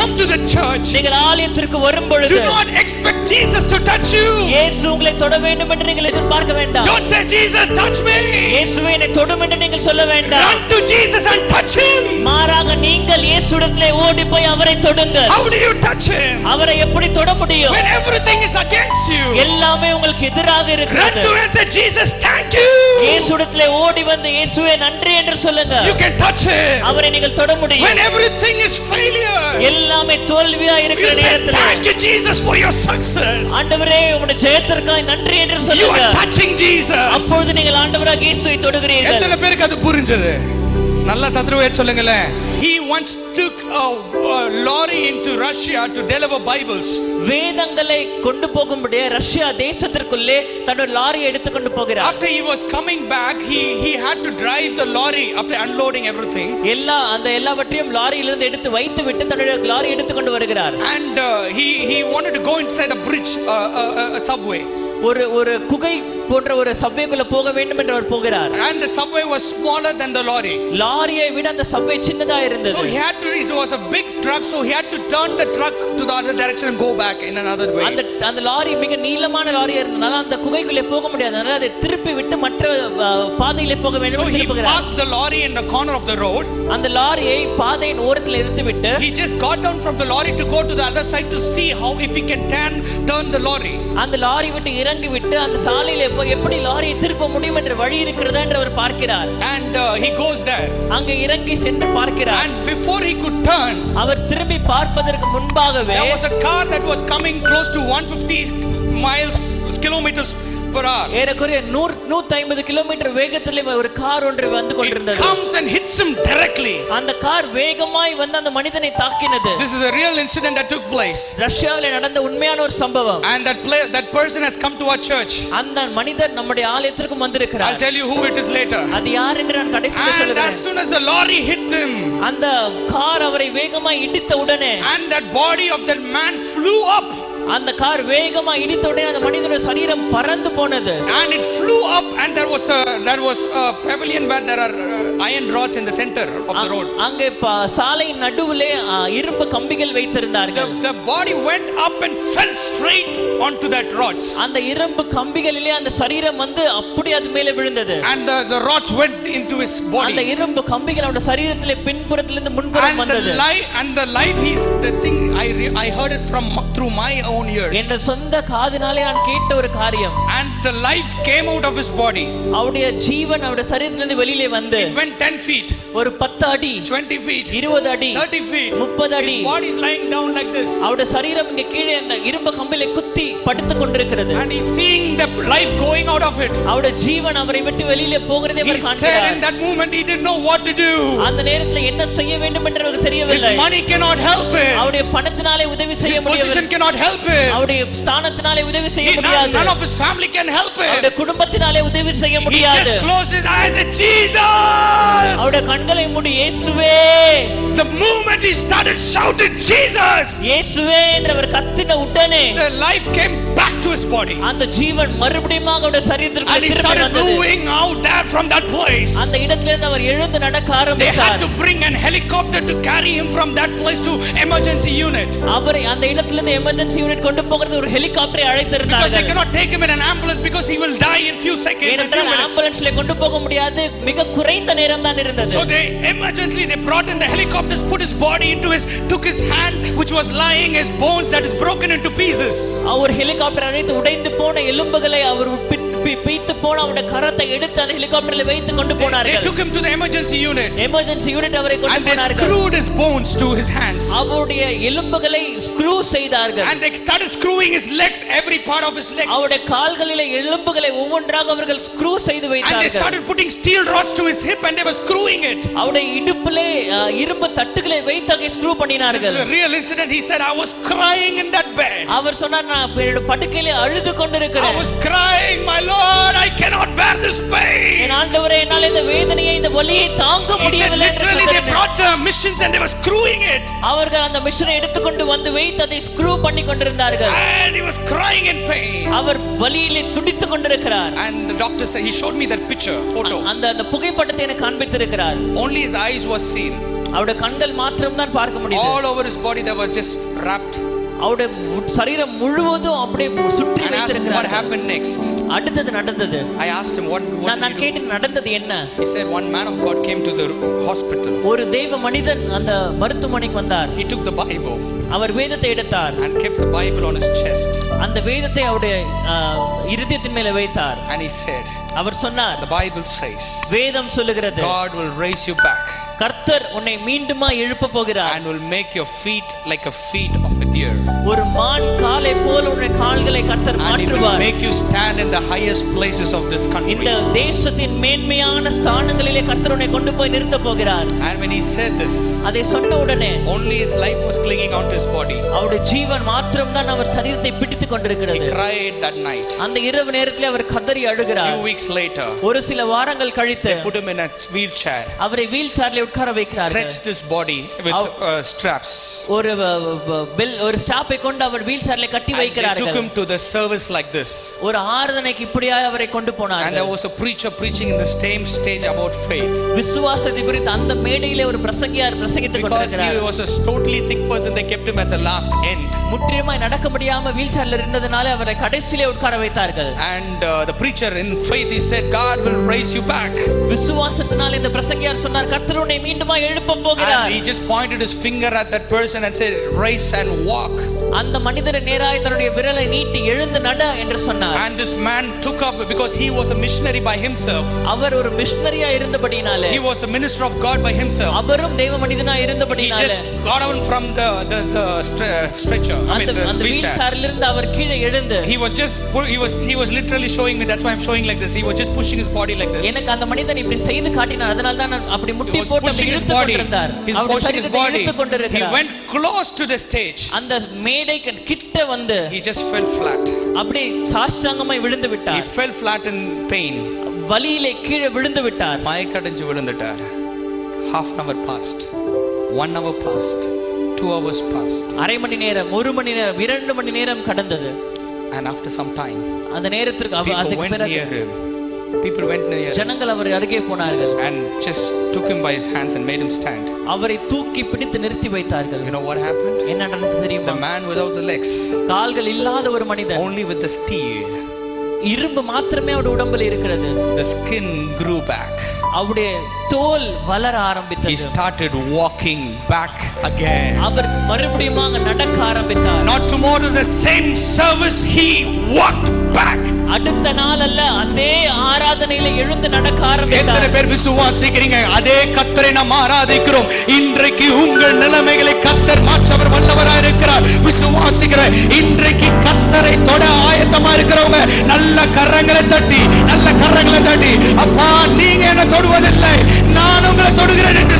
come to the church, நீங்கள் ஆலயத்திற்கு வரும் பொழுது do not expect Jesus to touch you. இயேசு உங்களை தொட வேண்டும் என்று நீங்கள் எதிர்பார்க்க வேண்டாம். Don't say Jesus touch me. இயேசுவே என்னை தொடும் என்று நீங்கள் சொல்ல வேண்டாம். Run to Jesus and touch him. மாறாக நீங்கள் இயேசுவிடத்திலே ஓடி போய் அவரை தொடுங்கள். How do you touch him? அவரை எப்படி தொட முடியும்? When everything is against you. எல்லாமே உங்களுக்கு எதிராக Run இருக்கிறது. to him and say Jesus thank you. இயேசுவிடத்திலே ஓடி வந்து இயேசுவே நன்றி என்று சொல்லுங்க. You can touch him. அவரை நீங்கள் தொட முடியும். When everything is failure, எல்லாமே தோல்வியா இருக்கிற you say நேரத்தில் thank you Jesus for your success. ஆண்டவரே உம்முடைய ஜெயத்திற்காக நன்றி என்று You சொல்லுங்க. are touching Jesus. அப்பொழுது நீங்கள் ஆண்டவராக இயேசுவை தொடுகிறீர்கள். எத்தனை பேருக்கு அது புரிஞ்சது? நல்லா சத்ருவே சொல்லுங்களே. He once took a lorry into Russia to deliver Bibles. வேதங்களை கொண்டு போகும்படியே ரஷ்யா தேசத்திற்குள்ளே தன்னுடைய லாரியை எடுத்து கொண்டு போகிறார். After he was coming back, he had to drive the lorry after unloading everything. எல்லாவற்றையும் லாரியிலிருந்து எடுத்து வைத்து விட்டு தன்னுடைய லாரி எடுத்து கொண்டு வருகிறார். And he wanted to go inside a bridge, a subway. ஒரு குகை போன்ற ஒரு சப்வேக்குள்ள போக வேண்டும் என்று அவர் போகிறார். And the subway was smaller than the lorry. லாரியை விட அந்த சப்வே சின்னதா இருந்தது. So it was a big truck, so he had to turn the truck to the other direction and go back in another way. அந்த lorry மிக நீளமான லாரியா இருந்தனால அந்த குகைக்குள்ளே போக முடியாது. அதனால அதை திருப்பி விட்டு மற்ற பாதையிலே போக வேண்டும் என்று திருப்புகிறார். So he parked the lorry in the corner of the road. அந்த லாரியை பாதையின் ஓரத்தில் நிறுத்திவிட்டு he just got down from the lorry to go to the other side to see how if he can turn the lorry. அந்த lorry விட்டு இறங்கி விட்டு அந்த சாலையிலே போய் எப்படி லாரியை திருப்ப முடியும் என்ற வழி இருக்கிறதா என்று அவர் பார்க்கிறார். And he goes there. அங்க இறங்கி சென்று பார்க்கிறார். And before he could turn, அவர் திரும்பி பார்ப்பதற்கு முன்பாகவே there was a car that was coming close to 150 kilometers per hour. ஏறக்குறைய 150 கிலோமீட்டர் வேகத்திலே ஒரு கார் ஒன்று வந்து கொண்டிருந்தது. It comes and hits him directly. அந்த கார் வேகமாய் வந்து அந்த மனிதனை தாக்கினது. This is a real incident that took place. ரஷ்யாவிலே நடந்த உண்மையான ஒரு சம்பவம். And that person has come to our church. அந்த மனிதர் நம்முடைய ஆலயத்திற்கு வந்திருக்கிறார். I'll tell you who it is later. அது யார் என்று நான் கடைசியில் சொல்றேன். And as soon as the lorry hit him, அந்த கார் அவரை வேகமாய் இடித்த உடனே and that body of that man flew up. அந்த கார் வேகமா இடித்த உடனே அந்த மனிதனுடைய சரீரம் பறந்து போனது. And it flew up and there was a pavilion where there are iron rods in the center of the road. அங்கே சாலை நடுவிலே இரும்பு கம்பிகள் வைத்திருந்தார்கள். The body went up and fell straight onto that rods. அந்த இரும்பு கம்பிகளிலே அந்த சரீரம் வந்து அப்படி அது மேலே விழுந்தது. And the rods went into his body. அந்த இரும்பு கம்பிகள் அவருடைய சரீரத்திலே பின்புறத்திலிருந்து முன்புறம் வந்தது. And the life the thing I heard it from through my own ears. என்ற சொந்த காதினாலே நான் கேட்ட ஒரு காரியம். And the life came out of his body. அவருடைய ஜீவன் அவருடைய சரீரத்திலிருந்து வெளியிலே வந்து it went 10 feet, ஒரு 10 அடி, 20 feet, 20 அடி, 30 feet, 30 அடி. his body is lying down like this. அவருடைய சரீரம் இங்கே கீழே அந்த இரும்பு கம்பியிலே குத்தி படுத்துக் கொண்டிருக்கிறது. And he seeing the life going out of it. அவருடைய ஜீவன் அவரை விட்டு வெளியிலே போகிறதை அவர் காண்கிறார். He said in that moment he didn't know what to do. அந்த நேரத்தில் என்ன செய்ய வேண்டும் என்று அவருக்கு தெரியவில்லை. His money cannot help him. அவருடைய பணத்தினாலே உதவி செய்ய முடியவில்லை. His position cannot help him. அவருடைய ஸ்தானத்தினாலே உதவி செய்ய முடியாது. None of his family can help him. அவருடைய குடும்பத்தினாலே உதவி செய்ய முடியாது. He just closed his eyes and Jesus. அவருடைய கண்களை மூடி இயேசுவே. The moment he started shouting Jesus, இயேசுவே என்று அவர் கத்தின உடனே the life came back to his body. அந்த ஜீவன் மறுபடியும் அவருடைய சரீரத்திற்கு திரும்பி வந்தது. And he started moving out there from that place. அந்த இடத்திலிருந்து அவர் எழுந்து நடக்க ஆரம்பித்தார். They had to bring an helicopter to carry him from that place to emergency unit. அவரை அந்த இடத்திலிருந்து எமர்ஜென்சி யூனிட் கொண்டு போகிறது ஒரு ஹெலிகாப்டரை அழைத்திருந்தார்கள். Because they cannot take him in an ambulance because he will die in few seconds and few minutes. ஆம்புலன்ஸ்ல கொண்டு போக முடியாது, மிக குறைந்த நேரம் தான் இருந்தது. So they brought in the helicopters, put his body into took his hand which was lying, his bones that is broken into pieces. அவர் helicopter அழைத்து உடைந்து போன எலும்புகளை அவர் பீத்து போன அவருடைய கரத்தை எடுத்து அந்த ஹெலிகாப்டரில் வைத்து கொண்டு போனார்கள். They took him to the emergency unit. Emergency unit அவரை கொண்டு போனார்கள். And they screwed his bones to his hands. அவருடைய எலும்புகளை ஸ்க்ரூ செய்தார்கள். And they started screwing his legs, every part of his legs. அவருடைய கால்களிலே எலும்புகளை ஒவ்வொன்றாக அவர்கள் ஸ்க்ரூ செய்து வைத்தார்கள். And they started putting steel rods to his hip and they were screwing it. அவருடைய இடுப்பிலே இரும்பு தட்டுகளை வைத்து அங்கே ஸ்க்ரூ பண்ணினார்கள். This is a real incident. He said I was crying in that bed. அவர் சொன்னார், நான் என்னோட படுக்கையிலே அழுது கொண்டிருக்கிறேன். I was crying, my Lord, I cannot bear this pain. என் ஆண்டவரே, என்னால் இந்த வேதனையை இந்த வலியை தாங்க முடியவில்லை. Literally they brought the machines and they were screwing it. அவர்கள் அந்த மிஷினை எடுத்துக்கொண்டு வந்து வைத்து அதை ஸ்க்ரூ பண்ணி கொண்டிருந்தார்கள். And he was crying in pain. அவர் வலியிலே துடித்துக் கொண்டிருக்கிறார். And the doctor said, he showed me that picture photo. அந்த புகைப்படத்தை எனக்கு காண்பித்திருக்கிறார். Only his eyes was seen. அவருடைய கண்கள் மாத்திரம் தான் பார்க்க முடியுது. All over his body they were just wrapped. அவருடைய சரீரம் முழுவதும் அப்படியே சுற்றி And asked him what வைத்திருக்கிறார். happened next. அடுத்தது நடந்தது. I asked him what நான் did you do? கேட்டேன் நடந்தது என்ன? He said one man of God came to the hospital. ஒரு தெய்வ மனிதன் அந்த மருத்துவமனைக்கு வந்தார். He took the Bible அவர் வேதத்தை எடுத்தார். and kept the Bible on his chest. அந்த வேதத்தை அவருடைய இருதயத்தின் மேல வைத்தார். And he said, அவர் சொன்னார், the Bible says வேதம் சொல்லுகிறது, God will raise you back கர்த்தர் உன்னை மீண்டுமா எழுப்ப போகிறார். and will make your feet like a feet of a deer. ஒரு மான் காலை போல உன்னுடைய கால்களை கர்த்தர் And he will மாற்றுவார். make you stand in the highest places of this country. இந்த தேசத்தின் மேன்மையான ஸ்தானங்களிலே கர்த்தர் உன்னை கொண்டு போய் நிறுத்த போகிறார். And when he said this, அதை சொன்ன உடனே only his life was clinging onto his body. அவருடைய ஜீவன் மாத்திரம் தான் அவர் சரீரத்தை பிடித்துக் He கொண்டிருக்கிறது. cried that night. அந்த இரவு நேரத்தில் அவர் கதறி A அழுகிறார். few weeks later, ஒரு சில வாரங்கள் கழித்து they put him in a wheelchair, அவரை வீல் சேர்ல உட்கார வைக்கிறார்கள். stretched his body with straps. ஒரு ஒரு ஸ்டாப்பை கொண்டு அவர் வீல் சேர்ல கட்டி And they took வைக்கிறார்கள். him to the service like this. ஒரு ஆராதனைக்கு இப்படியாக அவரை கொண்டு And போனார்கள். there was a preacher preaching in the same stage about faith. விசுவாசத்தை குறித்து அந்த மேடையிலே ஒரு பிரசங்கியார் பிரசங்கித்துக் Because he கொண்டிருக்கிறார். was a totally sick person, they kept him at the last end. முற்றிலுமாய் நடக்க முடியாம வீல் சேர்ல இருந்ததனால அவரை கடைசியிலே உட்கார வைத்தார்கள். And the preacher in faith, he said, God will raise you back. விசுவாசத்தினால் இந்த பிரசங்கியார் சொன்னார், கர்த்தர் உன்னை மீண்டுமா எழுப்ப போகிறார். And he just pointed his finger at that person and said, rise and walk. அந்த மனிதரை நேராய் தன்னுடைய விரலை நீட்டி எழுந்து நட என்று சொன்னார். And this man took up, because he was a missionary by himself. அவர் ஒரு மிஷனரியா இருந்தபடினாலே, He was a minister of God by himself. அவரும் தெய்வ மனிதனா He இருந்தபடினாலே, just got down from the stretcher, I mean அந்த the வீல் wheelchair. சேர்ல இருந்து அவர் கீழே எழுந்து, He was literally showing me, that's why I'm showing like this. He was just pushing his body like this. எனக்கு அந்த மனிதன் இப்படி செய்து காட்டினார், அதனால தான் நான் அப்படி He முட்டி was போட்டு pushing his இழுத்துக் body. கொண்டிருந்தார். He's அவருடைய pushing his சரீரத்தை body. இழுத்துக் He கொண்டிருக்கிறார். went close to the stage. அந்த மேடைக்கு கிட்ட வந்து He just fell flat. அப்படி சாஷ்டாங்கமாய் விழுந்து He விட்டார். fell flat in pain. வலியிலே கீழே விழுந்து விட்டார். மயக்கடைஞ்சு விழுந்துட்டார். Half an hour passed, 1 hour passed, 2 hours passed. அரை மணி நேரம், ஒரு மணி நேரம், 2 மணி நேரம் கடந்தது. And after some time, அந்த நேரத்திற்கு people அதுக்கு went பிறகு near him. People went near him ஜனங்கள் அவர் அருகே போனார்கள். and just took him by his hands and made him stand. அவரை தூக்கி பிடித்து நிறுத்தி வைத்தார்கள். You know what happened? என்ன நடந்தது தெரியுமா? The man without the legs, கால்கள் இல்லாத ஒரு மனிதன், only with the steel, இரும்பு மாத்திரமே அவருடைய உடம்பில் இருக்கிறது. the skin grew back. அவருடைய தோல் வளர He ஆரம்பித்தது. started walking back again. அவர் மறுபடியும் நடக்க ஆரம்பித்தார். Not tomorrow, the same service, he walked back. அடுத்த நாள் அல்ல, அதே ஆராதனையில எழுந்து நடக்க எத்தனை ஆரம்பித்தார். பேர் விசுவாசிக்கிறீங்க? அதே கர்த்தரை நாம் ஆராதிக்கிறோம். இன்றைக்கு உங்கள் நிலைமைகளை கர்த்தர் மாற்ற அவர் வல்லவராய் இருக்கிறார். விசுவாசிக்கிற இன்றைக்கு கர்த்தரை தொட ஆயத்தமா இருக்கிறவங்க நல்ல கரங்களை தட்டி அப்பா, நீங்க என்ன தொடுவதில்லை, நான் உங்களை தொடுகிறேன் என்று